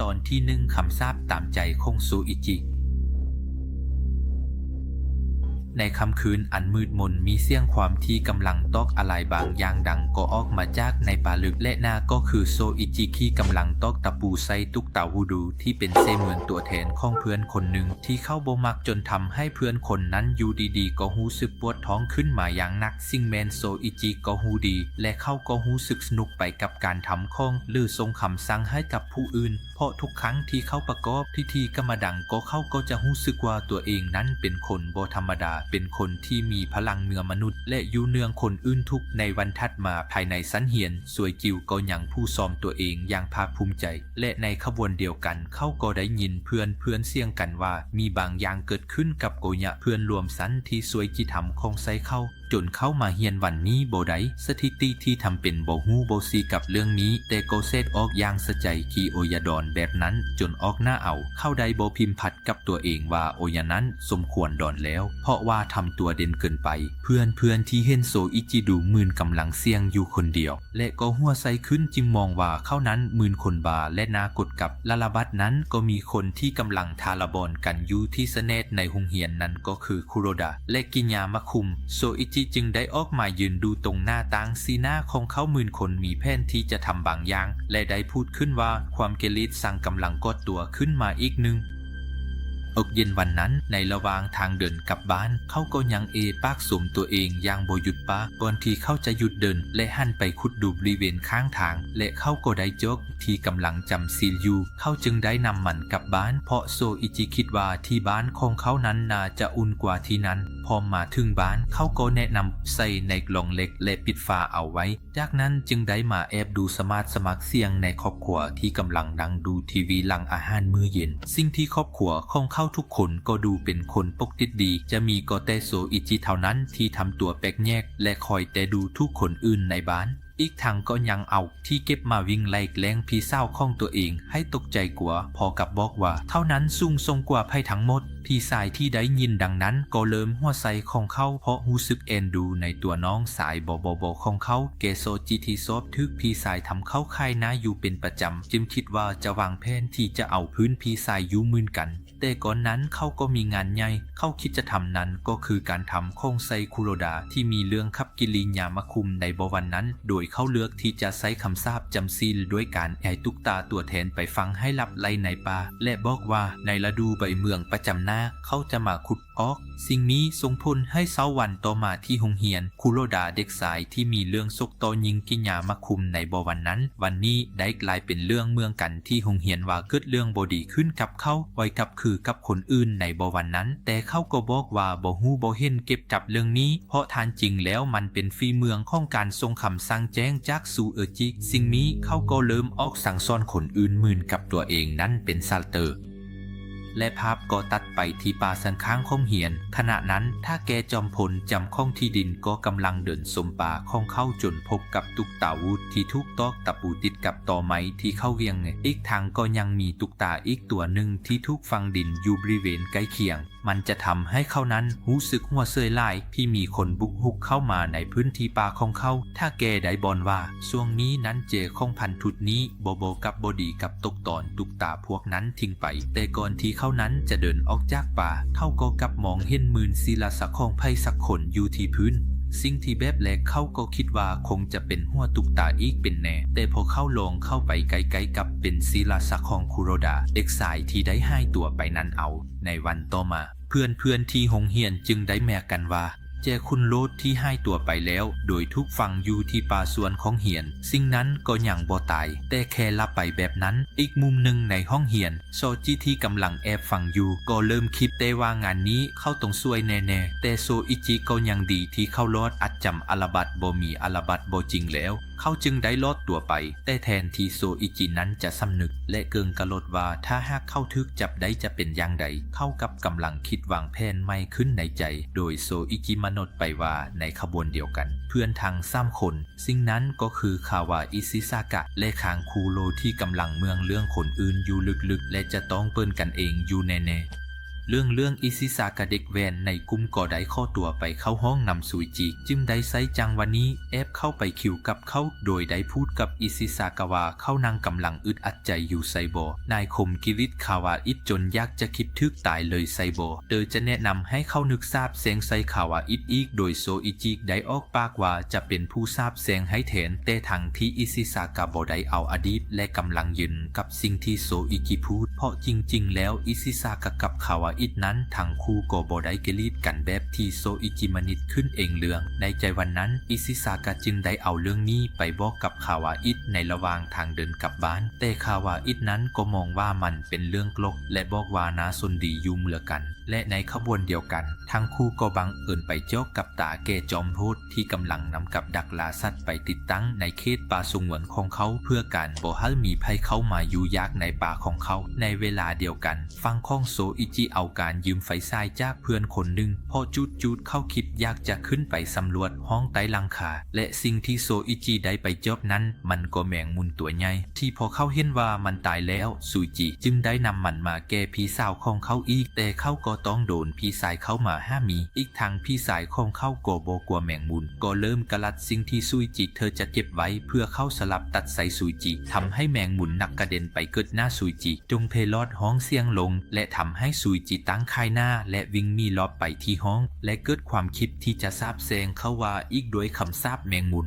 ตอนที่1คำสาปตามใจของโซอิจิในค่ำคืนอันมืดมนมีเสียงความที่กำลังตอกอะไรบางอย่างดังก็ออกมาจากในป่าลึกและหน้าก็คือโซอิจิที่กำลังตอกตะปูใส่ตุ๊กตาวูดูที่เป็นเสมือนตัวแทนของเพื่อนคนหนึ่งที่เข้าบ่มักจนทำให้เพื่อนคนนั้นอยู่ดีๆก็รู้สึกปวดท้องขึ้นมาอย่างหนักซิ่งแมนโซอิจิก็ฮู้ดีและเขาก็รู้สึกสนุกไปกับการทำของหรือส่งคำสั่งให้กับผู้อื่นเพราะทุกครั้งที่เขาประกอบพิธีกรรมดังก็เขาก็จะรู้สึกว่าตัวเองนั้นเป็นคนบ่ธรรมดาเป็นคนที่มีพลังเหนือมนุษย์และอยู่เหนือคนอื่นทุกในวันถัดมาภายในสันเหียนสวยจิวก็ยังผู้ซ้อมตัวเองอย่างภาคภูมิใจและในขบวนเดียวกันเขาก็ได้ยินเพื่อนเสียงกันว่ามีบางอย่างเกิดขึ้นกับโกยะเพื่อนรวมสันที่สวยจิทำคงใส่เข้าจนเข้ามาเฮียนวันนี้โบได้สถิติที่ทำเป็นโบฮูโบซีกับเรื่องนี้แต่โกเซตออกอย่างสะใจกีโอยาดอนแบบนั้นจนออกหน้าเอาเข้าได้โบพิมพ์ผัดกับตัวเองว่าโอยานั้นสมควรดอนแล้วเพราะว่าทำตัวเด่นเกินไปเพื่อนที่เห็นโซอิจิดูมื่นกำลังเสี่ยงอยู่คนเดียวและก็หัวไซขึ้นจึงมองว่าเข้านั้นมื่นคนบาและนากดกับลาลาบัตนั้นก็มีคนที่กำลังทาราบอนกันอยู่ที่สเนตในหุงเหียนนั้นก็คือคุโรดะและกิญามะคุมโซอิจิจึงได้ออกมายืนดูตรงหน้าต่างสีหน้าของเขามื่นคนมีแผนที่จะทำบางอย่างและได้พูดขึ้นว่าความเกลียดสั่งกำลังกดตัวขึ้นมาอีกหนึ่งอกเย็นวันนั้นในระหว่างทางเดินกลับบ้านเขาก็ยังปากสมตัวเองอย่างบ่หยุดปะก่อนที่เขาจะหยุดเดินและหันไปขุดดูบริเวณข้างทางและเขาก็ได้จกที่กำลังจำซีลอยู่เขาจึงได้นำมันกลับบ้านเพราะโซอิจิคิดว่าที่บ้านของเขานั้นน่าจะอุ่นกว่าที่นั้นพอมาถึงบ้านเขาก็แนะนำใส่ในกล่องเล็กและปิดฝาเอาไว้จากนั้นจึงได้มาแอบดูสมัครเสียงในครอบครัวที่กำลังนั่งดูทีวีหลังอาหารมื้อเย็นสิ่งที่ครอบครัวของเขาทุกคนก็ดูเป็นคนปกติดีจะมีก็แต่โซอิจิเท่านั้นที่ทำตัวแปลกแยกและคอยแต่ดูทุกคนอื่นในบ้านอีกทางก็ยังเอาที่เก็บมาวิ่งไล่แกล้งพี่สาวของตัวเองให้ตกใจกว่าพอกับบอกว่าเท่านั้นสูงทรงกว่าไพ่ทั้งหมดพี่สายที่ได้ยินดังนั้นก็เริ่มหัวใสของเขาเพราะรู้สึกเอ็นดูในตัวน้องสายบของเขาเกโซจิที่ซอบทึกพี่สายทำเข้าค่ายนะอยู่เป็นประจำจึงคิดว่าจะวางแผนที่จะเอาพื้นพี่สายยุ่มืนกันแต่ก่อนนั้นเขาก็มีงานใหญ่เขาคิดจะทำนั้นก็คือการทำโคงไซคุโรดาที่มีเรื่องขับกิริยามะคุมในวันนั้นโดยเขาเลือกที่จะใช้คำสาปจำซีลด้วยการให้ตุ๊กตาตัวแทนไปฟังให้ลับไล่ในป่าและบอกว่าในฤดูใบเมืองประจำหน้าเขาจะมาขุดออกสิ่งนี้ส่งผลให้เช้าวันต่อมาที่โรงเรียนคุโรดาเด็กสายที่มีเรื่องซกโตยิงกิญามะคุมในวันนั้นวันนี้ได้กลายเป็นเรื่องเมืองกันที่โรงเรียนว่าเกิดเรื่องบดีขึ้นกับเขาไว้กับคือกับคนอื่นในวันนั้นแต่เขาก็บอกว่าบ่ฮู้บ่เห็นเก็บจับเรื่องนี้เพราะทานจริงแล้วมันเป็นฝีเมืองของการทรงคำสั่งแจ้งจากซูเอจิสิ่งนี้เขาก็เริ่มออกสั่งสอนคนอื่นมื่นกับตัวเองนั้นเป็นซาลเตอร์และภาพก็ตัดไปที่ป่าสันข้างคงเหียนขณะนั้นถ้าแกจอมพลจำข้องที่ดินก็กำลังเดินสมป่าของเข้าจนพบกับตุ๊กตาวูดที่ทุกตอกตะปูติดกับตอไม้ที่เข้าเวียงอีกทางก็ยังมีตุ๊กตาอีกตัวหนึ่งที่ทุกฝังดินอยู่บริเวณใกล้เคียงมันจะทำให้เขานั้นรู้สึกหัวเสยลายที่มีคนบุกรุกเข้ามาในพื้นที่ป่าของเขาถ้าแกได้บอนว่าช่วงนี้นั้นเจของพันธุดนี้โบกับบดีกับตกตอนตุ๊กตาพวกนั้นทิ้งไปแต่ก่อนที่เขานั้นจะเดินออกจากป่าเขาก็กลับมองเห็นมืนศิลาสักของไพ่สักคนอยู่ที่พื้นสิ่งที่แบบแรกเขาก็คิดว่าคงจะเป็นหัวตุ๊กตาอีกเป็นแน่แต่พอเขาลงเข้าไปไกลๆกับเป็นศิลาสักของคุโรดาเด็กสายที่ได้หายตัวไปนั้นเอาในวันต่อมาเพื่อนที่โรงเรียนจึงได้แมกกันว่าเจคุณโลดที่หายตัวไปแล้วโดยทุกฝั่งอยู่ที่ป่าสวนของเหียนสิ่งนั้นก็ยังบ่ตายแต่แค่ลับไปแบบนั้นอีกมุมหนึ่งในห้องเหียนโซจิที่กำลังแอบฟังอยู่ก็เริ่มคิดแต่ว่างานนี้เขาต้องซวยแน่ๆแต่โซอิจิก็ยังดีที่เขารอดอัดจำอาราบัตบ่มีอาราบัตบ่จริงแล้วเขาจึงได้ลอดตัวไปแต่แทนที่โซอิจินั้นจะสำนึกและเกิงกระโลดว่าถ้าหากเข้าทึกจับได้จะเป็นอย่างใดเข้ากับกำลังคิดวางแผนไม่ขึ้นในใจโดยโซอิจิมโนดไปว่าในขบวนเดียวกันเพื่อนทาง3 คนสิ่งนั้นก็คือคาวาอิซิซากะและคางคูโรที่กำลังเมืองเรื่องคนอื่นอยู่ลึกๆและจะต้องเปิ้นกันเองอยู่แน่ๆ เรื่องอิซิซากะเด็กแวนในกลุ่มก็ได้ข้อตัวไปเข้าห้องนำซุยจิจึงได้ไซจังวันนี้แอบเข้าไปคิวกับเขาโดยได้พูดกับอิซิซากะว่าเขานั่งกำลังอึดอัดใจอยู่ไซโบนายคมกิริตคาวาอิดจนอยากจะคิดทึกตายเลยไซโบเดอจะแนะนำให้เขานึกทราบเสียงไซคาวาอิดอีกโดยโซอิจิได้ออกปากว่าจะเป็นผู้ทราบเสียงให้แทนแต่ทางที่อิซิซากะบ่ได้เอาอดีตและกำลังยืนกับสิ่งที่โซอิจิพูดเพราะจริงๆแล้วอิซิซากะกับคาวาอิดนั้นทั้งคู่ก็บ่ได้เกลีดกันแบบที่โซอิจิมนิดขึ้นเองเรื่องในใจวันนั้นอิซิซากะจึงได้เอาเรื่องนี้ไปบอกกับคาวาอิดในระหว่างทางเดินกลับบ้านแต่คาวาอิดนั้นก็มองว่ามันเป็นเรื่องกลกและบอกว่าน่าสนดียุ่งเหลือกันและในขบวนเดียวกันทั้งคู่ก็บังเอิญไปเจาะกับตาแก่จอมโหดที่กำลังนำกับดักล่าสัตว์ไปติดตั้งในเขตป่าสงวนของเขาเพื่อการบ่ให้มีภัยเข้ามายุ่ยากในป่าของเขาในเวลาเดียวกันฟังของโซอิจิเอาการยืมไฟฉายจากเพื่อนคนหนึ่งพอจูดเข้าคิดอยากจะขึ้นไปสำรวจห้องใต้หลังคาและสิ่งที่โซอิจิได้ไปเจาะนั้นมันก็แมงมุมตัวใหญ่ที่พอเขาเห็นว่ามันตายแล้วซูจิจึงได้นำมันมาแก้พี่สาวของเขาอีกแต่เขาก็ต้องโดนพี่สายเข้ามาห้ามอีกทางพี่สายของเขาก็บ่กลัวแมงมุมก็เริ่มกระลัดสิ่งที่ซูจิเธอจะเก็บไว้เพื่อเข้าสลับตัดใส่ซูจิทำให้แมงมุมนักกระเด็นไปเกิดหน้าซูจิจงเพลอดห้องเสียงลงและทำให้ซูจิตั้งค่ายหน้าและวิ่งมีลอบไปที่ห้องและเกิดความคิดที่จะซาบแซงเขาว่าอีกด้วยคำสาปแมงมุม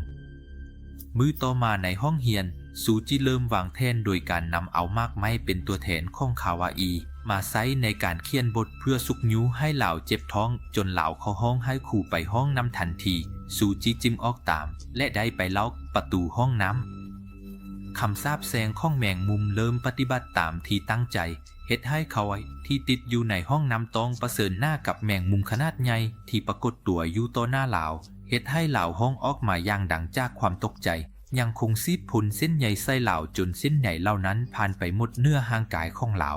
มื้อต่อมาในห้องเรียนซูจิเริ่มวางแผนโดยการนำเอามากไม้เป็นตัวแทนของคาวาอิมาใช้ในการเขียนบทเพื่อสุกยุให้เหล่าเจ็บท้องจนเหล่าเข้าห้องให้ครูไปห้องน้ำทันทีซูจิจึงออกตามและได้ไปล็อกประตูห้องน้ำคำสาปแซงของแมงมุมเริ่มปฏิบัติตามที่ตั้งใจเฮ็ดให้เขาที่ติดอยู่ในห้องน้ำต้องประเสริญหน้ากับแมงมุมขนาดใหญ่ที่ปรากฏตัวอยู่ต่อหน้าเหล่าเฮ็ดให้เหล่าห้องออกมาอย่างดังจากความตกใจยังคงซีดพ่นเส้นใยไส้เหล่าจนเส้นใยเหล่านั้นผ่านไปหมดเนื้อห่างกายของเหล่า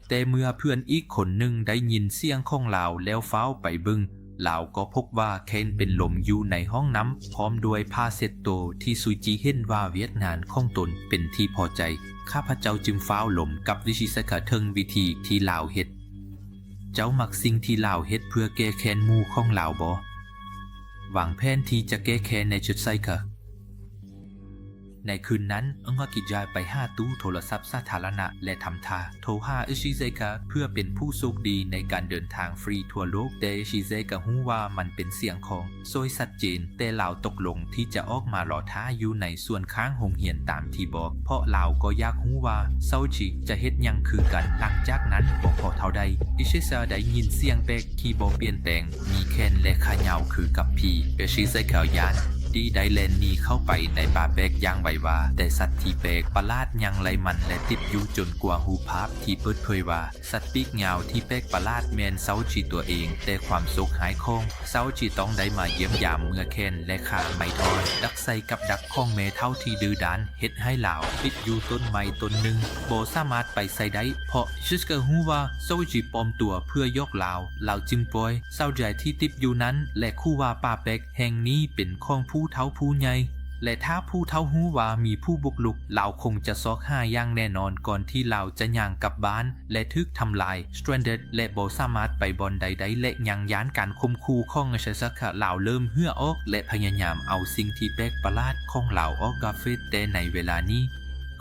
แต่เมื่อเพื่อนอีกคนหนึ่งได้ยินเสียงของเหล่าแล้วเฝ้าไปบึ้งเหล่าก็พบว่าเคนเป็นลมอยู่ในห้องน้ำพร้อมด้วยผ้าเช็ดตัวที่ซูจิเห็นว่าเวียดนามของตนเป็นที่พอใจข้าพเจ้าจึงเฝ้าลมกับวิชิสกะเทิงวิธีที่เหล่าเฮ็ดเจ้ามักสิ่งที่เหล่าเฮ็ดเพื่อแก้แค้นหมู่ของเหล่าบ่วางแผนที่จะแก้แค้นในจุดไซค่ะในคืนนั้นองค์กิจายไปหาตู้โทรศัพท์สาธารณะและทำท่าโทรหาอิชิเซกะเพื่อเป็นผู้โชคดีในการเดินทางฟรีทั่วโลกแต่อิชิเซกะรู้ว่ามันเป็นเสียงของโซยชัดเจนแต่เหล่าตกลงที่จะออกมารอท้าอยู่ในส่วนข้างโรงเรียนตามที่บอกเพราะเหล่าก็อยากรู้ว่าเซาจิจะเฮ็ดหยังคือกันหลังจากนั้นบ่พอเท่าใดอิชิเซะได้ยินเสียงแปลกที่บ่เปลี่ยนแปลงมีแค้นและขยาวคือกับพี่อิชิเซกะยานที่ได้แลนหนีเข้าไปในป่าแบกอย่างไวว่าแต่สัตว์ที่แปลกประหลาดยังไล่มันและติดอยู่จนกว่าหูภาพที่เปิดเผยว่าสัตว์ปีกยาวที่แปลกประหลาดแมนเซาจิตัวเองแต่ความสุขหายคงเซาจิต้องได้มาเยี่ยมยามเมื่อแค้นและขาไม่ทอนดักใส่กับดักข้องเมเท่าที่ดื้อด้านเฮ็ดให้เหล่าติดอยู่ต้นไม้ต้นหนึ่งโบสามารถไปใส่ได้เพราะชิสกะฮู้ว่าเซาจิปลอมตัวเพื่อยกเหล่าจึงปล่อยเซาใจที่ติดอยู่นั้นและคู่ว่าป่าแบกแห่งนี้เป็นของผู้เฒ่าผู้ใหญ่และถ้าผู้เฒ่าฮู้ว่ามีผู้บุกรุกเหล่าคงจะซอกหาอย่างแน่นอนก่อนที่เหล่าจะย่างกลับบ้านและทึกทำลาย stranded และบ่สามารถไปบอนใดๆและยังย้านการข่มขู่ของอิชิซากะเหล่าเริ่มเหื่อออกและพยายามเอาสิ่งที่แปลกประหลาดของเหล่าออกกาเฟตแต่ในเวลานี้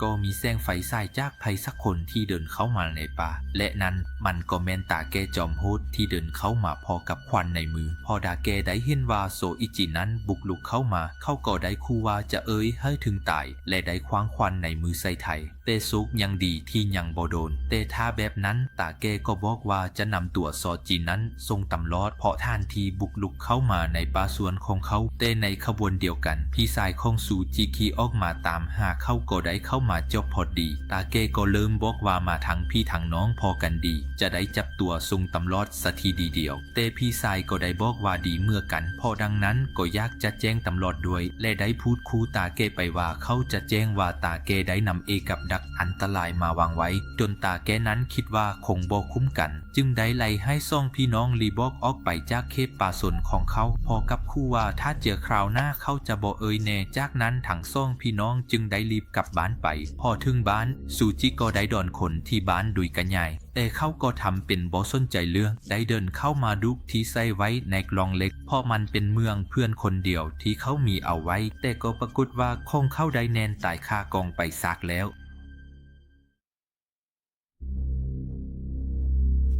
ก็มีแสงไฟฉายจากใครสักคนที่เดินเข้ามาในป่าและนั้นมันก็แม่นตาแกจอมโหดที่เดินเข้ามาพอกับควันในมือพอดาแกได้เห็นว่าโซอิจินั้นบุกลุกเข้ามาเขาก็ได้คู่ว่าจะให้ถึงตายและได้คว้างควันในมือใส่ไทยแต่ซุกยังดีที่ยังบ่โดนแต่ถ้าแบบนั้นตาแกก็บอกว่าจะนำตัวซอจินั้นส่งตำรวจเพราะท่านที่บุกลุกเข้ามาในป่าสวนของเขาแต่ในขบวนเดียวกันพี่ชายของซูจิคีออกมาตามหาเขาก็ได้เข้ามาจบพอดีตาเกก็เริ่มบอกว่ามาทั้งพี่ทั้งน้องพอกันดีจะได้จับตัวส่งตำรวจสักทีเดียวแต่พี่ชายก็ได้บอกว่าดีเมื่อกันพอดังนั้นก็อยากจะแจ้งตำรวจด้วยและได้พูดคู่ตาเกไปว่าเขาจะแจ้งว่าตาเกได้นำกับดักอันตรายมาวางไว้จนตาแกนั้นคิดว่าคงบ่คุ้มกันจึงได้ไล่ให้ซ่องพี่น้องรีบอกออกไปจากเขตป่าสนของเขาพอกับคู่ว่าถ้าเจอคราวหน้าเขาจะบ่แน่จากนั้นทั้งซ่องพี่น้องจึงได้รีบกลับบ้านไปพอถึงบ้านซูจิก็ได้ดอนคนที่บ้านดุยกันใหญ่ แต่เขาก็ทำเป็นบ่สนใจเรื่องได้เดินเข้ามาดุที่ใส่ไว้ในกล่องเล็กเพราะมันเป็นเมืองเพื่อนคนเดียวที่เขามีเอาไว้แต่ก็ปรากฏว่าคงเข้าได้แนนตายคากองไปซากแล้ว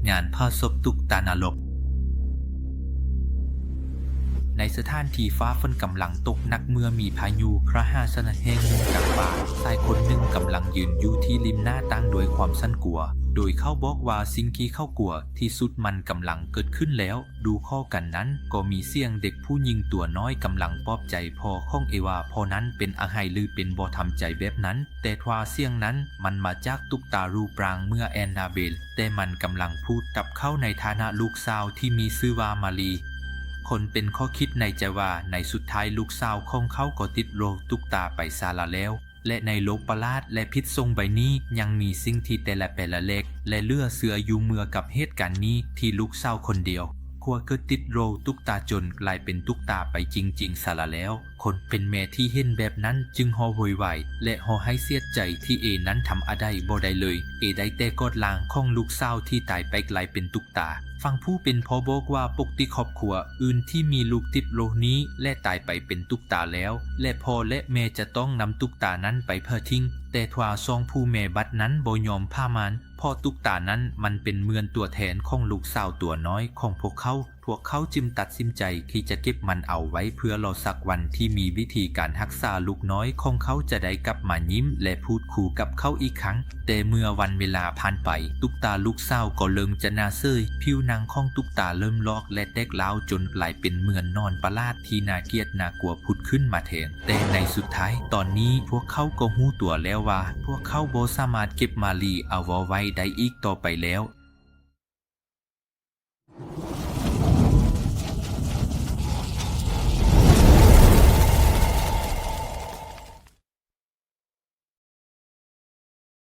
งานผ้าศพตุกตานรกในสถานที่ฟ้าฝนกำลังตกหนักเมื่อมีพายุคราหาสนะแห่งหนึ่งกลางป่าชายคนหนึ่งกำลังยืนอยู่ที่ริมหน้าตั้งโดยความสั่นกลัวโดยเขาบอกว่าสิ่งที่เขากลัวที่สุดมันกำลังเกิดขึ้นแล้วดูข้อกันนั้นก็มีเสียงเด็กผู้หญิงตัวน้อยกำลังปลอบใจพ่อของเอวาพ่อนั้นเป็นอาหายหรือเป็นบ่ทำใจแบบนั้นแต่ทว่าเสียงนั้นมันมาจากตุ๊กตารูปร่างเมื่อแอนนาเบลแต่มันกำลังพูดกับเขาในฐานะลูกสาวที่มีชื่อว่ามารีคนเป็นข้อคิดในใจว่าในสุดท้ายลูกสาวของเขาก็ติดโรคตุ๊กตาไปซาละแล้วและในโลกประหลาดและพิษทรงใบนี้ยังมีสิ่งที่แต่ละเล็กและเลือเสืออยู่เมื่อกับเหตุการณ์นี้ที่ลูกสาวคนเดียวกลัวเกิดติดโรคตุ๊กตาจนกลายเป็นตุ๊กตาไปจริงๆซาละแล้วคนเป็นแม่ที่เห็นแบบนั้นจึงห่อโวยวายและห่อให้เสียใจที่เอนั้นทำอะไรบ่ได้เลยเอได้แต่กอดลางของลูกสาวที่ตายไปกลายเป็นตุ๊กตาฟังผู้เป็นพ่อบอกว่าปกติครอบครัวอื่นที่มีลูกติดโรคนี้และตายไปเป็นตุ๊กตาแล้วและพ่อและแม่จะต้องนำตุ๊กตานั้นไปเพื่อทิ้งแต่ทว่าซองผู้แม่บัดนั้นบ่ยอมพามันเพราะตุ๊กตานั้นมันเป็นเหมือนตัวแทนของลูกสาวตัวน้อยของพวกเขาจึงตัดสินใจที่จะเก็บมันเอาไว้เพื่อรอสักวันที่มีวิธีการรักษาลูกน้อยของเขาจะได้กลับมายิ้มและพูดคุยกับเขาอีกครั้งแต่เมื่อวันเวลาผ่านไปตุ๊กตาลูกสาวก็เริ่มจะน่าเซยผิวหนังของตุ๊กตาเริ่มลอกและแตกร้าวจนกลายเป็นเหมือนนอนประหลาดที่น่าเกลียดน่ากลัวผุดขึ้นมาแทนแต่ในสุดท้ายตอนนี้พวกเขาก็รู้ตัวแล้วว่าพวกเขาบ่สามารถเก็บมารีเอาไว้ได้อีกต่อไปแล้ว